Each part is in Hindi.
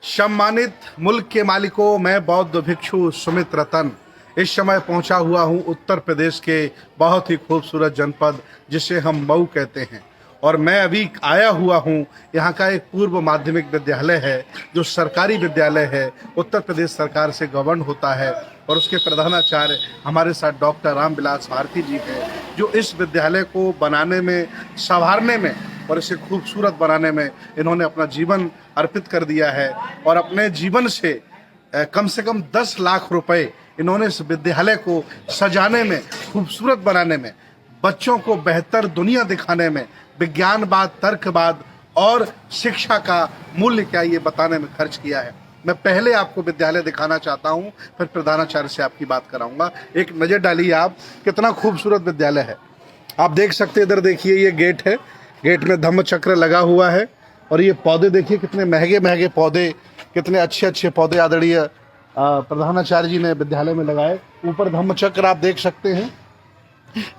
सम्मानित मुल्क के मालिकों, मैं बौद्ध भिक्षु सुमित रतन इस समय पहुंचा हुआ हूं उत्तर प्रदेश के बहुत ही खूबसूरत जनपद जिसे हम मऊ कहते हैं। और मैं अभी आया हुआ हूं, यहां का एक पूर्व माध्यमिक विद्यालय है जो सरकारी विद्यालय है, उत्तर प्रदेश सरकार से गवर्न होता है। और उसके प्रधानाचार्य हमारे साथ डॉक्टर रामविलास भारती जी हैं, जो इस विद्यालय को बनाने में, संवारने में और इसे खूबसूरत बनाने में इन्होंने अपना जीवन अर्पित कर दिया है। और अपने जीवन से कम 10 लाख रुपए इन्होंने इस विद्यालय को सजाने में, खूबसूरत बनाने में, बच्चों को बेहतर दुनिया दिखाने में, विज्ञानवाद, तर्कवाद और शिक्षा का मूल्य क्या ये बताने में खर्च किया है। मैं पहले आपको विद्यालय दिखाना चाहता हूं, फिर प्रधानाचार्य से आपकी बात कराऊंगा। एक नज़र डालिए आप, कितना खूबसूरत विद्यालय है। आप देख सकते हैं, इधर देखिए, ये गेट है, गेट में धम्म चक्र लगा हुआ है। और ये पौधे देखिए, कितने महंगे महंगे पौधे, कितने अच्छे अच्छे पौधे आदरणीय प्रधानाचार्य जी ने विद्यालय में लगाए। ऊपर धम्म चक्र आप देख सकते हैं।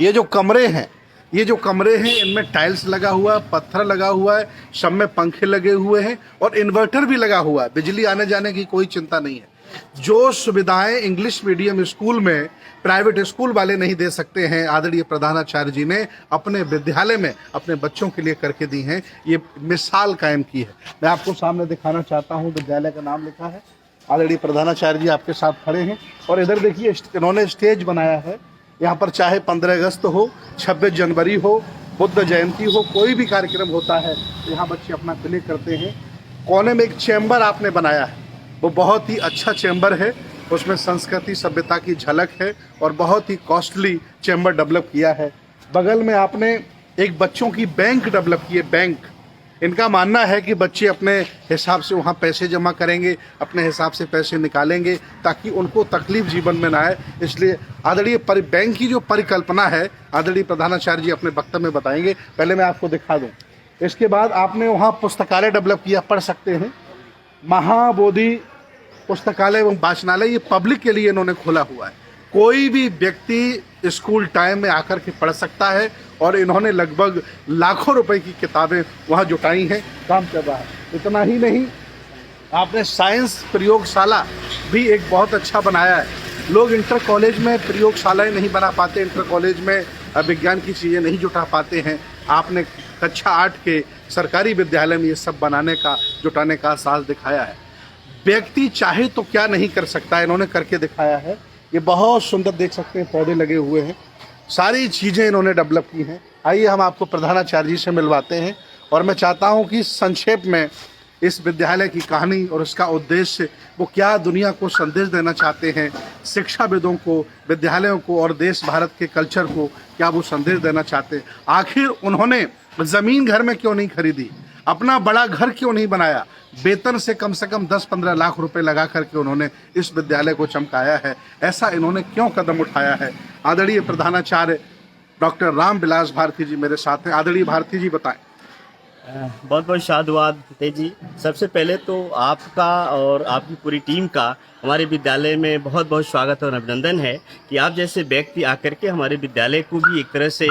ये जो कमरे हैं, इनमें टाइल्स लगा हुआ है, पत्थर लगा हुआ है, सब में पंखे लगे हुए हैं और इन्वर्टर भी लगा हुआ है। बिजली आने जाने की कोई चिंता नहीं है। जो सुविधाएं इंग्लिश मीडियम स्कूल में प्राइवेट स्कूल वाले नहीं दे सकते हैं, आदरणीय प्रधानाचार्य जी ने अपने विद्यालय में अपने बच्चों के लिए करके दी हैं। ये मिसाल कायम की है। मैं आपको सामने दिखाना चाहता हूँ, विद्यालय का नाम लिखा है, आदरणीय प्रधानाचार्य जी आपके साथ खड़े हैं। और इधर देखिए, इन्होंने स्टेज बनाया है। यहाँ पर चाहे 15 अगस्त हो, 26 जनवरी हो, बुद्ध जयंती हो, कोई भी कार्यक्रम होता है तो यहाँ बच्चे अपना प्ले करते हैं। कोने में एक चैम्बर आपने बनाया है, वो बहुत ही अच्छा चैम्बर है। उसमें संस्कृति सभ्यता की झलक है और बहुत ही कॉस्टली चैम्बर डेवलप किया है। बगल में आपने एक बच्चों की बैंक डेवलप की है, बैंक। इनका मानना है कि बच्चे अपने हिसाब से वहाँ पैसे जमा करेंगे, अपने हिसाब से पैसे निकालेंगे ताकि उनको तकलीफ जीवन में ना आए। इसलिए आदरणीय बैंक की जो परिकल्पना है, आदरणीय प्रधानाचार्य जी अपने वक्तव्य में बताएंगे। पहले मैं आपको दिखा दूँ। इसके बाद आपने वहाँ पुस्तकालय डेवलप किया, पढ़ सकते हैं, महाबोधि पुस्तकालय एवं वाचनालय। ये पब्लिक के लिए इन्होंने खोला हुआ है। कोई भी व्यक्ति स्कूल टाइम में आकर के पढ़ सकता है। और इन्होंने लगभग लाखों रुपए की किताबें वहाँ जुटाई हैं, काम चल रहा है। इतना ही नहीं, आपने साइंस प्रयोगशाला भी एक बहुत अच्छा बनाया है। लोग इंटर कॉलेज में प्रयोगशालाएं नहीं बना पाते, इंटर कॉलेज में विज्ञान की चीज़ें नहीं जुटा पाते हैं। आपने कक्षा 8 के सरकारी विद्यालय में ये सब बनाने का, जुटाने का साहस दिखाया है। व्यक्ति चाहे तो क्या नहीं कर सकता, इन्होंने करके दिखाया है। ये बहुत सुंदर देख सकते हैं, पौधे लगे हुए हैं, सारी चीज़ें इन्होंने डेवलप की हैं। आइए हम आपको प्रधानाचार्य जी से मिलवाते हैं। और मैं चाहता हूं कि संक्षेप में इस विद्यालय की कहानी और इसका उद्देश्य, वो क्या दुनिया को संदेश देना चाहते हैं, शिक्षाविदों को, विद्यालयों को और देश भारत के कल्चर को क्या वो संदेश देना चाहते हैं। आखिर उन्होंने ज़मीन घर में क्यों नहीं खरीदी, अपना बड़ा घर क्यों नहीं बनाया, वेतन से कम 10-15 लाख रुपए लगा करके उन्होंने इस विद्यालय को चमकाया है। ऐसा इन्होंने क्यों कदम उठाया है। आदरणीय प्रधानाचार्य डॉक्टर रामविलास भारती जी मेरे साथ हैं। आदरणीय भारती जी बताएं। बहुत बहुत साधुवाद तेज जी। सबसे पहले तो आपका और आपकी पूरी टीम का हमारे विद्यालय में बहुत बहुत स्वागत और अभिनंदन है कि आप जैसे व्यक्ति आकर के हमारे विद्यालय को भी एक तरह से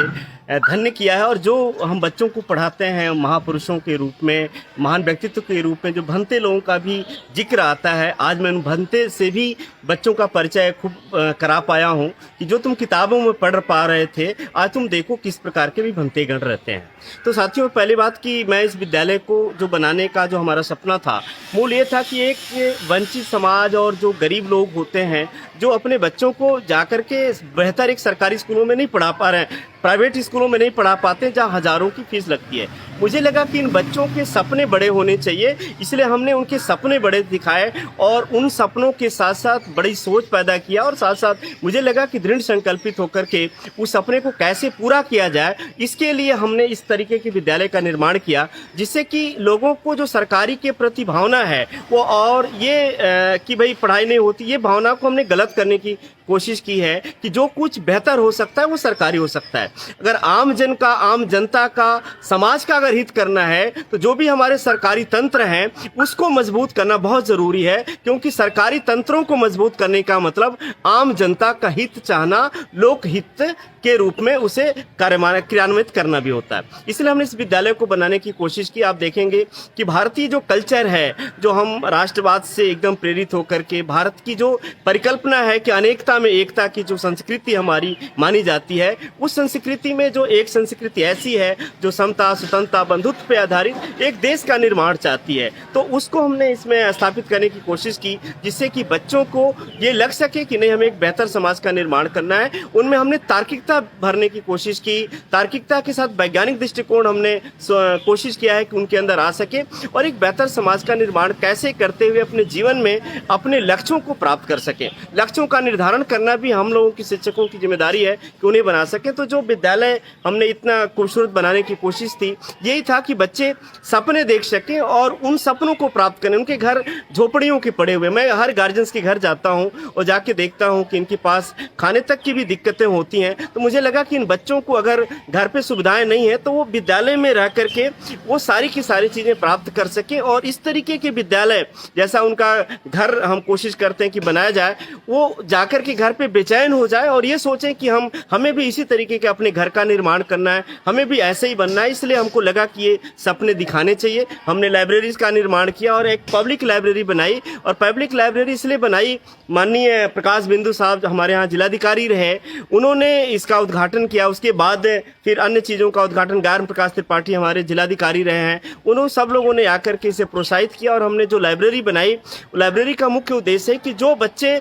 धन्य किया है। और जो हम बच्चों को पढ़ाते हैं, महापुरुषों के रूप में, महान व्यक्तित्व के रूप में जो भंते लोगों का भी जिक्र आता है, आज मैं उन भंते से भी बच्चों का परिचय खूब करा पाया हूँ कि जो तुम किताबों में पढ़ पा रहे थे, आज तुम देखो किस प्रकार के भी भंते गण रहते हैं। तो साथियों, पहली बात कि मैं इस विद्यालय को जो बनाने का जो हमारा सपना था, मूल ये था कि एक वंचित समाज और जो गरीब लोग होते हैं, जो अपने बच्चों को जाकर के बेहतर एक सरकारी स्कूलों में नहीं पढ़ा पा रहे हैं, प्राइवेट स्कूलों में नहीं पढ़ा पाते जहाँ हज़ारों की फीस लगती है। मुझे लगा कि इन बच्चों के सपने बड़े होने चाहिए, इसलिए हमने उनके सपने बड़े दिखाए और उन सपनों के साथ साथ बड़ी सोच पैदा किया। और साथ साथ मुझे लगा कि दृढ़ संकल्पित होकर के उस सपने को कैसे पूरा किया जाए, इसके लिए हमने इस तरीके के विद्यालय का निर्माण किया, जिससे कि लोगों को जो सरकारी के प्रति भावना है वो, और ये कि भाई पढ़ाई नहीं होती, ये भावना को हमने गलत करने की कोशिश की है कि जो कुछ बेहतर हो सकता है वो सरकारी हो सकता है। अगर आम जन का, आम जनता का, समाज का अगर हित करना है तो जो भी हमारे सरकारी तंत्र हैं उसको मजबूत करना बहुत ज़रूरी है, क्योंकि सरकारी तंत्रों को मजबूत करने का मतलब आम जनता का हित चाहना, लोक हित के रूप में उसे क्रियान्वित करना भी होता है। इसलिए हमने इस विद्यालय को बनाने की कोशिश की। आप देखेंगे कि भारतीय जो कल्चर है, जो हम राष्ट्रवाद से एकदम प्रेरित होकर के भारत की जो परिकल्पना है कि अनेकता में एकता की जो संस्कृति हमारी मानी जाती है, उस संस्कृति में जो एक संस्कृति ऐसी है जो समता, स्वतंत्रता, बंधुत्व पर आधारित एक देश का निर्माण चाहती है, तो उसको हमने इसमें स्थापित करने की कोशिश की, जिससे कि बच्चों को ये लग सके कि नहीं, हमें एक बेहतर समाज का निर्माण करना है। उनमें हमने तार्किकता भरने की कोशिश की, तार्किकता के साथ वैज्ञानिक दृष्टिकोण हमने कोशिश किया है कि उनके अंदर आ सके, और एक बेहतर समाज का निर्माण कैसे करते हुए अपने जीवन में अपने लक्ष्यों को प्राप्त कर सके। लक्ष्यों का निर्धारण करना भी हम लोगों की शिक्षकों की जिम्मेदारी है कि उन्हें बना सके। तो जो विद्यालय हमने इतना खूबसूरत बनाने की कोशिश थी, यही था कि बच्चे सपने देख सकें और उन सपनों को प्राप्त करें। उनके घर झोपड़ियों के पड़े हुए, मैं हर गार्जियंस के घर जाता हूं और जाके देखता हूं कि इनके पास खाने तक की भी दिक्कतें होती हैं। तो मुझे लगा कि इन बच्चों को अगर घर पे सुविधाएं नहीं है तो वो विद्यालय में रह करके वो सारी की सारी चीज़ें प्राप्त कर सकें, और इस तरीके के विद्यालय जैसा उनका घर हम कोशिश करते हैं कि बनाया जाए, वो जाकर के घर पे बेचैन हो जाए और ये सोचें कि हमें भी इसी तरीके के अपने घर का निर्माण करना है, हमें भी ऐसे ही बनना है। इसलिए हमको लगा कि ये सपने दिखाने चाहिए। हमने लाइब्रेरीज का निर्माण किया और एक पब्लिक लाइब्रेरी बनाई, और पब्लिक लाइब्रेरी इसलिए बनाई, माननीय प्रकाश बिंदु साहब हमारे यहाँ जिलाधिकारी रहे, उन्होंने इसका उद्घाटन किया। उसके बाद फिर अन्य चीज़ों का उद्घाटन ज्ञान प्रकाश त्रिपाठी हमारे जिलाधिकारी रहे हैं, उन्होंने सब लोगों ने आकर के इसे प्रोत्साहित किया। और हमने जो लाइब्रेरी बनाई, लाइब्रेरी का मुख्य उद्देश्य है कि जो बच्चे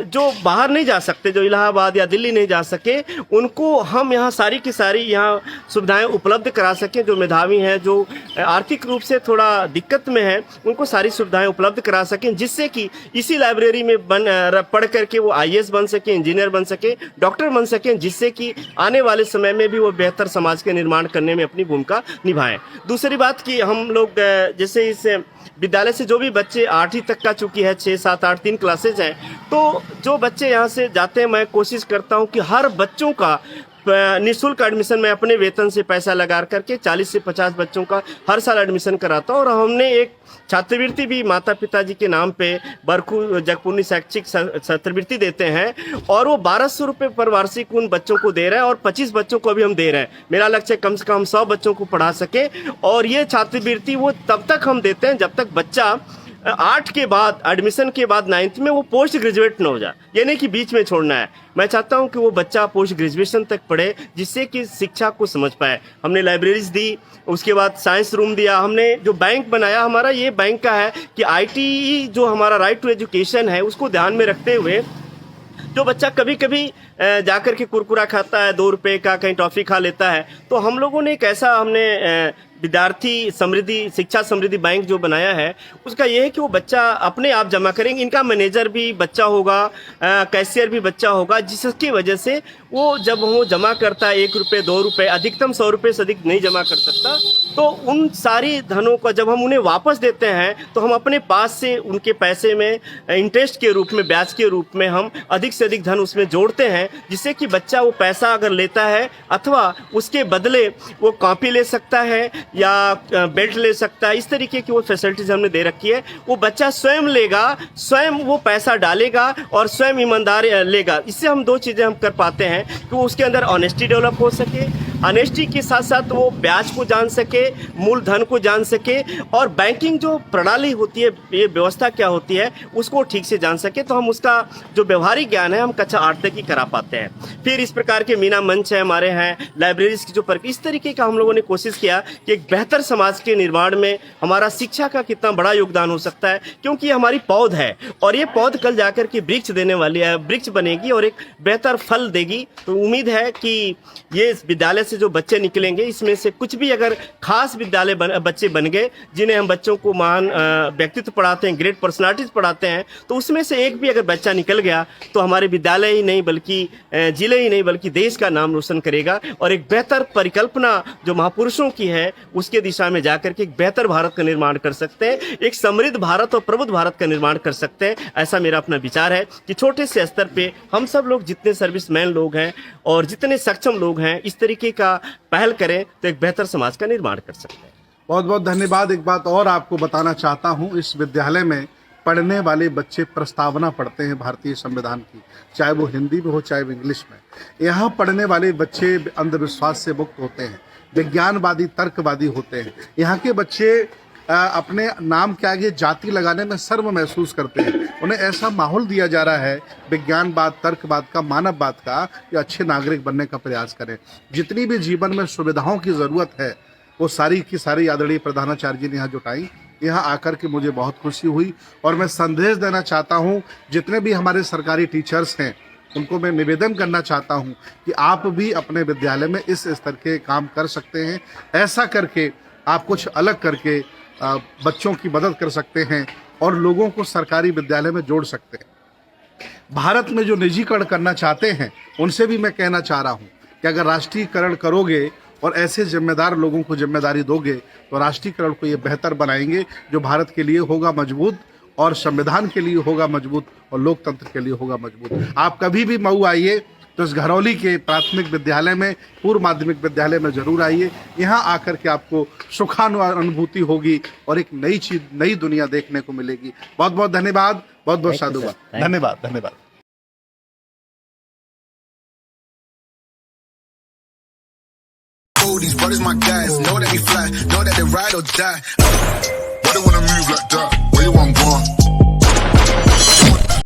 जो बाहर नहीं जा सकते, जो इलाहाबाद या दिल्ली नहीं जा सके, उनको हम यहाँ सारी की सारी यहाँ सुविधाएं उपलब्ध करा सकें। जो मेधावी हैं, जो आर्थिक रूप से थोड़ा दिक्कत में है, उनको सारी सुविधाएं उपलब्ध करा सकें, जिससे कि इसी लाइब्रेरी में पढ़ करके वो IAS बन सके, इंजीनियर बन सके, डॉक्टर बन सकें, जिससे कि आने वाले समय में भी वो बेहतर समाज के निर्माण करने में अपनी भूमिका निभाएं। दूसरी बात कि हम लोग जैसे इस विद्यालय से जो भी बच्चे 8वीं तक का चुकी है, 6, 7, 8 3 क्लासेज हैं, तो जो बच्चे यहाँ से जाते हैं, मैं कोशिश करता हूँ कि हर बच्चों का निःशुल्क एडमिशन मैं अपने वेतन से पैसा लगा करके 40 से 50 बच्चों का हर साल एडमिशन कराता हूँ। और हमने एक छात्रवृत्ति भी माता पिताजी के नाम पे बरखू जगपुरनी शैक्षिक छात्रवृत्ति देते हैं, और वो 1200 रुपये पर वार्षिक उन बच्चों को दे रहे हैं, और 25 बच्चों को भी हम दे रहे हैं। मेरा लक्ष्य कम से कम 100 बच्चों को पढ़ा सके, और ये छात्रवृत्ति वो तब तक हम देते हैं जब तक बच्चा 8 के बाद, एडमिशन के बाद 9th में वो पोस्ट ग्रेजुएट न हो जाए, ये नहीं कि बीच में छोड़ना है। मैं चाहता हूं कि वो बच्चा पोस्ट ग्रेजुएशन तक पढ़े, जिससे कि शिक्षा को समझ पाए। हमने लाइब्रेरीज दी, उसके बाद साइंस रूम दिया, हमने जो बैंक बनाया हमारा, ये बैंक का है कि ITE जो हमारा राइट टू एजुकेशन है, उसको ध्यान में रखते हुए जो बच्चा कभी कभी जाकर के कुरकुरा खाता है 2 रुपये का, कहीं टॉफ़ी खा लेता है, तो हम लोगों ने एक ऐसा हमने विद्यार्थी समृद्धि शिक्षा समृद्धि बैंक जो बनाया है, उसका यह है कि वो बच्चा अपने आप जमा करेंगे। इनका मैनेजर भी बच्चा होगा, कैशियर भी बच्चा होगा, जिसकी वजह से वो जब वो जमा करता है 1 रुपये 2 रुपये, अधिकतम 100 रुपये से अधिक नहीं जमा कर सकता, तो उन सारी धनों का जब हम उन्हें वापस देते हैं, तो हम अपने पास से उनके पैसे में इंटरेस्ट के रूप में, ब्याज के रूप में हम अधिक से अधिक धन उसमें जोड़ते हैं, जिससे कि बच्चा वो पैसा अगर लेता है अथवा उसके बदले वो कॉपी ले सकता है या बेल्ट ले सकता है, इस तरीके की वो फैसिलिटीज हमने दे रखी है। वो बच्चा स्वयं लेगा, स्वयं वो पैसा डालेगा और स्वयं ईमानदार लेगा। इससे हम 2 चीज़ें हम कर पाते हैं कि वो उसके अंदर ऑनेस्टी डेवलप हो सके, ऑनेस्टी के साथ साथ वो ब्याज को जान सके, मूलधन को जान सके, और बैंकिंग जो प्रणाली होती है, ये व्यवस्था क्या होती है, उसको ठीक से जान सके। तो हम उसका जो व्यवहारिक ज्ञान है हम कक्षा 8 तक ही करा पाते हैं। फिर इस प्रकार के मीना मंच है हमारे हैं, लाइब्रेरीज की जो इस तरीके का हम लोगों ने कोशिश किया कि एक बेहतर समाज के निर्माण में हमारा शिक्षा का कितना बड़ा योगदान हो सकता है, क्योंकि ये हमारी पौध है और ये पौध कल जाकर के वृक्ष देने वाली है, वृक्ष बनेगी और एक बेहतर फल देगी। तो उम्मीद है कि ये विद्यालय से जो बच्चे निकलेंगे, इसमें से कुछ भी अगर खास विद्यालय बच्चे बन गए, जिन्हें हम बच्चों को महान व्यक्तित्व पढ़ाते हैं, ग्रेट पर्सनालिटीज पढ़ाते हैं, तो उसमें से एक भी अगर बच्चा निकल गया तो हमारे विद्यालय ही नहीं बल्कि जिले ही नहीं बल्कि देश का नाम रोशन करेगा, और एक बेहतर परिकल्पना जो महापुरुषों की है उसके दिशा में जाकर के एक बेहतर भारत का निर्माण कर सकते हैं, एक समृद्ध भारत और प्रबुद्ध भारत का निर्माण कर सकते हैं। ऐसा मेरा अपना विचार है कि छोटे से स्तर पे हम सब लोग, जितने सर्विसमैन लोग हैं और जितने सक्षम लोग हैं, इस तरीके का पहल करें तो एक बेहतर समाज का निर्माण कर सकते हैं। बहुत बहुत धन्यवाद। एक बात और आपको बताना चाहता हूँ, इस विद्यालय में पढ़ने वाले बच्चे प्रस्तावना पढ़ते हैं भारतीय संविधान की, चाहे वो हिंदी में हो चाहे वो इंग्लिश में। यहाँ पढ़ने वाले बच्चे अंधविश्वास से मुक्त होते हैं, विज्ञानवादी तर्कवादी होते हैं। यहाँ के बच्चे अपने नाम के आगे जाति लगाने में शर्म महसूस करते हैं। उन्हें ऐसा माहौल दिया जा रहा है विज्ञानवाद, तर्कवाद का, मानववाद का, कि अच्छे नागरिक बनने का प्रयास करें। जितनी भी जीवन में सुविधाओं की ज़रूरत है वो सारी की सारी आदरणीय प्रधानाचार्य जी ने यहाँ जुटाई। यहाँ आकर के मुझे बहुत खुशी हुई और मैं संदेश देना चाहता हूँ जितने भी हमारे सरकारी टीचर्स हैं उनको मैं निवेदन करना चाहता हूँ कि आप भी अपने विद्यालय में इस स्तर के काम कर सकते हैं। ऐसा करके आप कुछ अलग करके बच्चों की मदद कर सकते हैं और लोगों को सरकारी विद्यालय में जोड़ सकते हैं। भारत में जो निजीकरण करना चाहते हैं उनसे भी मैं कहना चाह रहा हूँ कि अगर राष्ट्रीयकरण करोगे और ऐसे जिम्मेदार लोगों को जिम्मेदारी दोगे तो राष्ट्रीयकरण को ये बेहतर बनाएंगे, जो भारत के लिए होगा मजबूत और संविधान के लिए होगा मजबूत और लोकतंत्र के लिए होगा मजबूत। आप कभी भी मऊ आइए तो इस घरौली के प्राथमिक विद्यालय में, पूर्व माध्यमिक विद्यालय में जरूर आइए। यहाँ आकर के आपको सुखानुभूति होगी और एक नई चीज, नई दुनिया देखने को मिलेगी। बहुत बहुत धन्यवाद, बहुत बहुत साधुवाद। धन्यवाद, धन्यवाद। These brothers my guys, know that we fly, know that they ride or die. Why they wanna move like that? Where you want gone?